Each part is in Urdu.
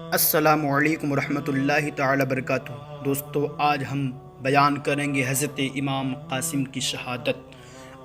السلام علیکم ورحمۃ اللہ تعالی وبرکاتہ۔ دوستو، آج ہم بیان کریں گے حضرت امام قاسم کی شہادت۔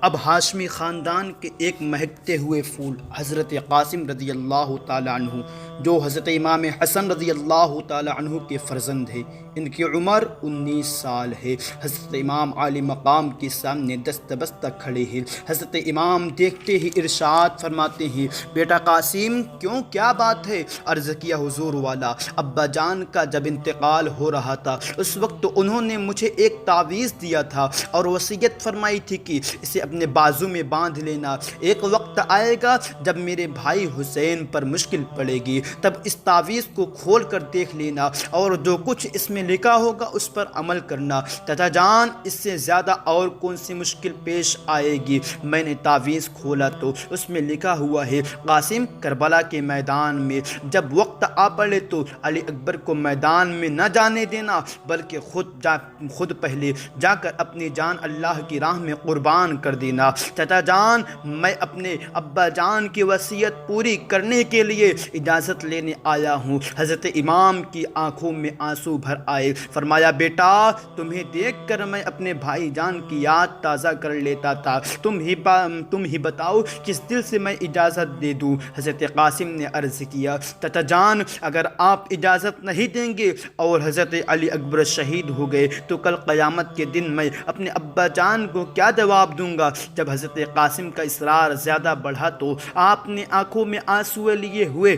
اب ہاشمی خاندان کے ایک مہکتے ہوئے پھول حضرت قاسم رضی اللہ تعالی عنہ، جو حضرت امام حسن رضی اللہ تعالی عنہ کے فرزند ہیں، ان کی عمر 19 سال ہے۔ حضرت امام عالی مقام کے سامنے دست بستہ کھڑے ہیں۔ حضرت امام دیکھتے ہی ارشاد فرماتے ہیں، بیٹا قاسم، کیوں، کیا بات ہے؟ عرض کیا، حضور والا، ابا جان کا جب انتقال ہو رہا تھا اس وقت انہوں نے مجھے ایک تعویذ دیا تھا اور وصیت فرمائی تھی کہ اسے اپنے بازو میں باندھ لینا، ایک وقت آئے گا جب میرے بھائی حسین پر مشکل پڑے گی، تب اس تعویذ کو کھول کر دیکھ لینا اور جو کچھ اس میں لکھا ہوگا اس پر عمل کرنا۔ چچا جان، اس سے زیادہ اور کون سی مشکل پیش آئے گی؟ میں نے تعویذ کھولا تو اس میں لکھا ہوا ہے، قاسم، کربلا کے میدان میں جب وقت آ پڑے تو علی اکبر کو میدان میں نہ جانے دینا، بلکہ خود پہلے جا کر اپنی جان اللہ کی راہ میں قربان کر دینا۔ چچا جان، میں اپنے ابا جان کی وصیت پوری کرنے کے لیے اجازت لینے آیا ہوں۔ حضرت امام کی آنکھوں میں آنسو بھر آئے۔ فرمایا، بیٹا، تمہیں دیکھ کر میں اپنے بھائی جان کی یاد تازہ کر لیتا تھا، تم ہی بتاؤ کس دل سے میں اجازت دے دوں؟ حضرت قاسم نے عرض کیا، چچا جان، اگر آپ اجازت نہیں دیں گے اور حضرت علی اکبر شہید ہو گئے تو کل قیامت کے دن میں اپنے ابا جان کو کیا جواب دوں گا؟ جب حضرت قاسم کا اصرار زیادہ بڑھا تو آپ نے آنکھوں میں آنسو لیے ہوئے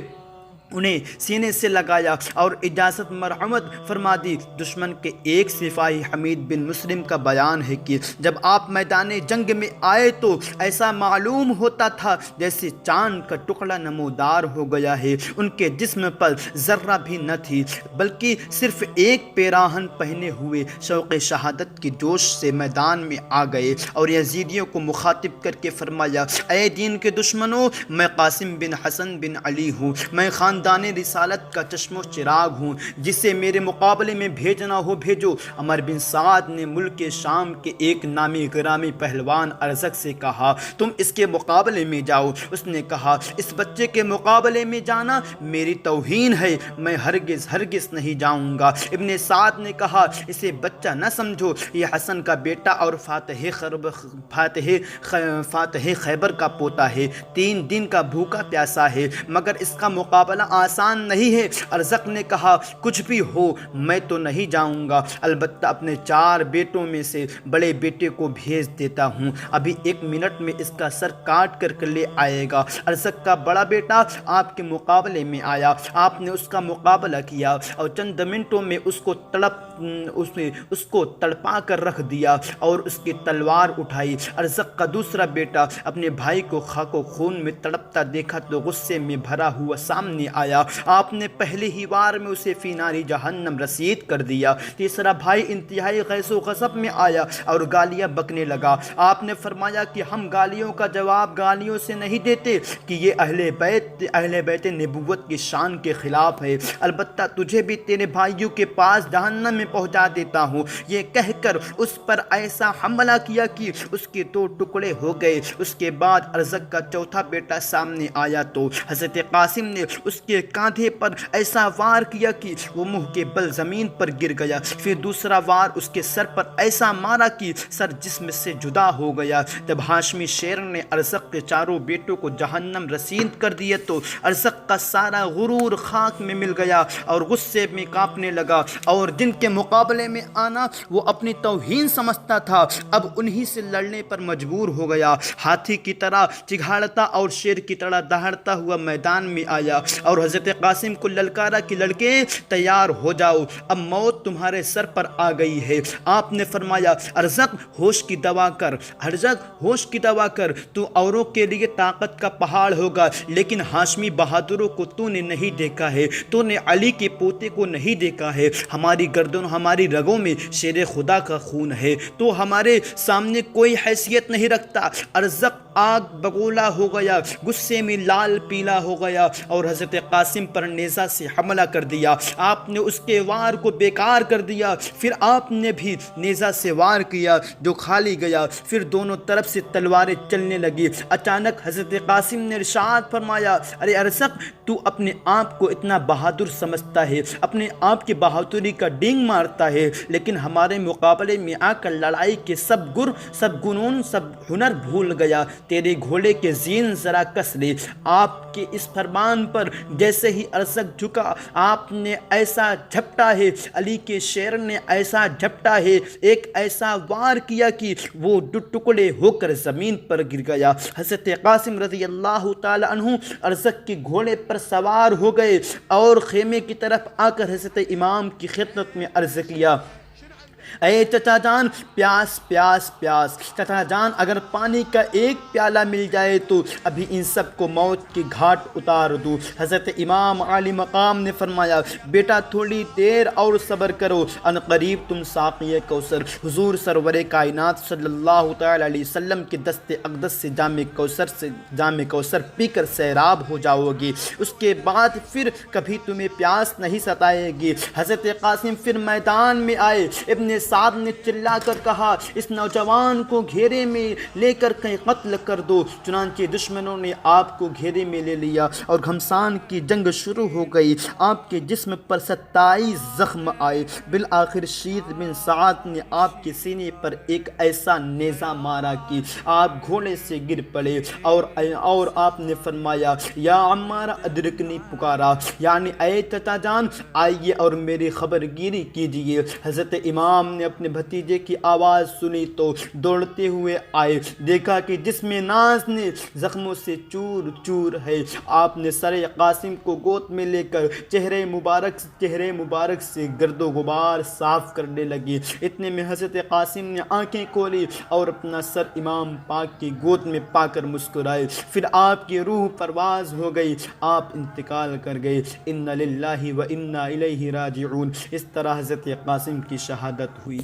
انہیں سینے سے لگایا اور اجازت مرحمت فرما دی۔ دشمن کے ایک سپاہی حمید بن مسلم کا بیان ہے کہ جب آپ میدان جنگ میں آئے تو ایسا معلوم ہوتا تھا جیسے چاند کا ٹکڑا نمودار ہو گیا ہے۔ ان کے جسم پر ذرہ بھی نہ تھی، بلکہ صرف ایک پیراہن پہنے ہوئے شوق شہادت کی جوش سے میدان میں آ گئے اور یزیدیوں کو مخاطب کر کے فرمایا، اے دین کے دشمنوں، میں قاسم بن حسن بن علی ہوں، میں خاندان رسالت کا چشم و چراغ ہوں، جسے میرے مقابلے میں بھیجنا ہو بھیجو۔ عمر بن سعد نے ملک شام کے ایک نامی گرامی پہلوان ارزق سے کہا، تم اس کے مقابلے میں جاؤ۔ اس نے کہا، اس بچے کے مقابلے میں جانا میری توہین ہے، میں ہرگز نہیں جاؤں گا۔ ابن سعد نے کہا، اسے بچہ نہ سمجھو، یہ حسن کا بیٹا اور فاتح خیبر کا پوتا ہے، 3 دن کا بھوکا پیاسا ہے، مگر اس کا مقابلہ آسان نہیں ہے۔ ارزق نے کہا، کچھ بھی ہو میں تو نہیں جاؤں گا، البتہ اپنے 4 بیٹوں میں سے بڑے بیٹے کو بھیج دیتا ہوں، ابھی 1 منٹ میں اس کا سر کاٹ کر لے آئے گا۔ ارزق کا بڑا بیٹا آپ کے مقابلے میں آیا، آپ نے اس کا مقابلہ کیا اور چند منٹوں میں اس کو تڑپا کر رکھ دیا اور اس کی تلوار اٹھائی۔ ارزق کا دوسرا بیٹا اپنے بھائی کو خاک و خون میں تڑپتا دیکھا تو غصے میں بھرا ہوا سامنے آیا، آپ نے پہلی ہی وار میں اسے فی ناری جہنم رسید کر دیا۔ تیسرا بھائی انتہائی غیظ و غضب میں آیا اور گالیاں بکنے لگا، آپ نے فرمایا کہ ہم گالیوں کا جواب گالیوں سے نہیں دیتے کہ یہ اہل بیت نبوت کی شان کے خلاف ہے، البتہ تجھے بھی تیرے بھائیوں کے پاس جہنم میں پہنچا دیتا ہوں۔ یہ کہہ کر اس پر ایسا حملہ کیا کہ اس کے 2 ٹکڑے ہو گئے۔ اس کے بعد ارزق کا چوتھا بیٹا سامنے آیا تو حضرت قاسم نے اس کے کاندھے پر ایسا وار کیا کہ وہ منہ کے بل زمین پر گر گیا، پھر دوسرا وار اس کے سر پر ایسا مارا کہ سر جسم سے جدا ہو گیا۔ جب ہاشمی شیر نے ارزق کے 4 بیٹوں کو جہنم رسید کر دیا تو ارزق کا سارا غرور خاک میں مل گیا اور غصے میں کانپنے لگا، اور جن کے مقابلے میں آنا وہ اپنی توہین سمجھتا تھا اب انہی سے لڑنے پر مجبور ہو گیا۔ ہاتھی کی طرح چگھاڑتا اور شیر کی طرح دہاڑتا ہوا میدان میں آیا اور حضرت قاسم کو للکارا کہ لڑکے تیار ہو جاؤ، اب موت تمہارے سر پر آ گئی ہے۔ آپ نے فرمایا، ارزق، ہوش کی دوا کر، ہوش کی دوا کر، تو اوروں کے لیے طاقت کا پہاڑ ہوگا، لیکن ہاشمی بہادروں کو تو نے نہیں دیکھا ہے، تو نے علی کے پوتے کو نہیں دیکھا ہے، ہماری گردنوں ہماری رگوں میں شیر خدا کا خون ہے تو ہمارے سامنے کوئی حیثیت نہیں رکھتا۔ ارزق آگ بگولا ہو گیا، غصے میں لال پیلا ہو گیا اور حضرت قاسم پر نیزہ سے حملہ کر دیا۔ آپ نے اس کے وار کو بیکار کر دیا، پھر آپ نے بھی نیزہ سے وار کیا جو کھالی گیا، پھر دونوں طرف سے تلواریں چلنے لگی۔ اچانک حضرت قاسم نے ارشاد فرمایا، ارے ارزق، تو اپنے آپ کو اتنا بہادر سمجھتا ہے، اپنے آپ کی بہادری کا ڈینگ مارتا ہے، لیکن ہمارے مقابلے میں آ کر لڑائی کے سب گر، سب گنون، سب ہنر بھول گیا۔ تیرے گھوڑے کے زین ذرا کس لے۔ آپ کے اس فرمان پر جیسے ہی ارزق جھکا، آپ نے ایسا جھپٹا ہے، علی کے شیر نے ایسا جھپٹا ہے، ایک ایسا وار کیا کہ وہ ٹکڑے ہو کر زمین پر گر گیا۔ حضرت قاسم رضی اللہ تعالی عنہ ارزق کے گھوڑے پر سوار ہو گئے اور خیمے کی طرف آ کر حضرت امام کی خدمت میں عرض کیا، اے چچا جان، پیاس پیاس پیاس، چچا جان اگر پانی کا ایک پیالہ مل جائے تو ابھی ان سب کو موت کی گھاٹ اتار دوں۔ حضرت امام عالی مقام نے فرمایا، بیٹا تھوڑی دیر اور صبر کرو، ان قریب تم ساقی کوثر حضور سرور کائنات صلی اللہ تعالی علیہ وسلم کے دست اقدس سے جام کوثر پی کر سیراب ہو جاؤ گے، اس کے بعد پھر کبھی تمہیں پیاس نہیں ستائے گی۔ حضرت قاسم پھر میدان میں آئے۔ ابن سعد نے چلا کر کہا، اس نوجوان کو گھیرے میں لے کر کہیں قتل کر دو۔ چنانچہ دشمنوں نے آپ کو گھیرے میں لے لیا اور گھمسان کی جنگ شروع ہو گئی۔ آپ کے جسم پر 27 زخم آئے۔ بالآخر شیط بن سعد نے آپ کے سینے پر ایک ایسا نیزہ مارا کہ آپ گھوڑے سے گر پڑے اور آپ نے فرمایا، یا عمار ادرکنی، پکارا یعنی اے چچا جان آئیے اور میری خبر گیری کیجیے۔ حضرت امام نے اپنے بھتیجے کی آواز سنی تو دوڑتے ہوئے آئے، دیکھا کہ جسم ناز نے زخموں سے چور چور ہے۔ آپ نے سر قاسم کو گود میں لے کر چہرے مبارک سے گرد و غبار صاف کرنے لگی۔ اتنے میں حضرت قاسم نے آنکھیں کھولی اور اپنا سر امام پاک کی گود میں پا کر مسکرائے، پھر آپ کی روح پرواز ہو گئی، آپ انتقال کر گئے۔ انا للہ و انا الیہ راجعون۔ اس طرح حضرت قاسم کی شہادت ہوئی۔